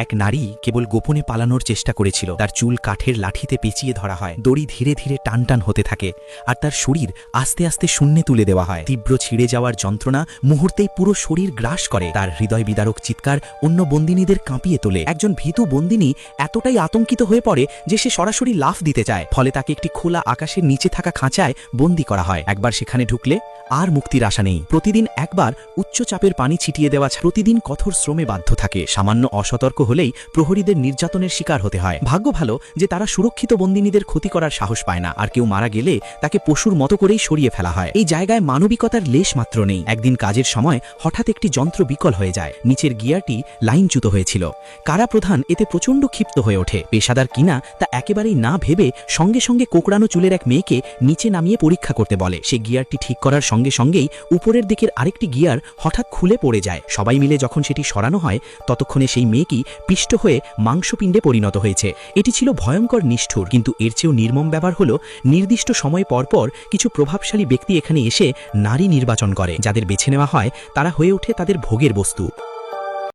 এক নারী কেবল গোপনে পালানোর চেষ্টা করেছিল। তার চুল কাঠের লাঠিতে পেঁচিয়ে ধরা হয়, দড়ি ধীরে ধীরে টান টান হতে থাকে, আর তার শরীর আস্তে আস্তে শূন্যে তুলে দেওয়া হয়। তীব্র ছিঁড়ে যাওয়ার যন্ত্রণা মুহূর্তেই পুরো শরীর গ্রাস করে। তার হৃদয় বিদারক চিৎকার অন্য বন্দিনীদের কাঁপিয়ে তোলে। একজন ভীতু বন্দিনী এতটাই আতঙ্কিত হয়ে পড়ে যে সে সরাসরি লাফ দিতে চায়, ফলে তাকে একটি খোলা আকাশের নিচে থাকা খাঁচায় বন্দী করা হয়। একবার সেখানে ঢুকলে আর মুক্তির আশা নেই। প্রতিদিন একবার উচ্চ চাপের পানি ছিটিয়ে দেওয়া, প্রতিদিন কঠোর শ্রমে বাধ্য থাকে। সামান্য অসতর্ক হলেই প্রহরীদের নির্যাতনের শিকার হতে হয়। ভাগ্য ভালো যে তারা সুরক্ষিত বন্দিনীদের ক্ষতি করার সাহস পায় না, আর কেউ মারা গেলে তাকে পশুর মতো করেই সরিয়ে ফেলা হয়। এই জায়গায় মানবিকতার লেশ মাত্র নেই। একদিন কাজের সময় হঠাৎ একটি যন্ত্র বিকল হয়ে যায়। নিচের গিয়ারটি লাইনচ্যুত হয়েছিল। কারা প্রধান এতে প্রচণ্ড ক্ষিপ্ত হয়ে ওঠে। পেশাদার কিনা তা একেবারেই না ভেবে সঙ্গে সঙ্গে কোকড়ানো চুলের এক মেয়েকে নিচে নামিয়ে পরীক্ষা করতে বলে। সে গিয়ারটি ঠিক করার সঙ্গে সঙ্গেই উপরের দিকের আরেকটি গিয়ার হঠাৎ খুলে পড়ে যায়। সবাই মিলে যখন সেটি সরানো হয়, ততক্ষণে সেই মেয়েটি পিষ্ট হয়ে মাংসপিণ্ডে পরিণত হয়েছে। এটি ছিল ভয়ঙ্কর, নিষ্ঠুর, কিন্তু এর চেয়েও নির্মম ব্যাপার হলো নির্দিষ্ট সময় পরপর কিছু প্রভাবশালী ব্যক্তি এখানে এসে নারী নির্বাচন করে। যাদের বেছে নেওয়া হয় তারা হয়ে ওঠে তাদের ভোগের বস্তু।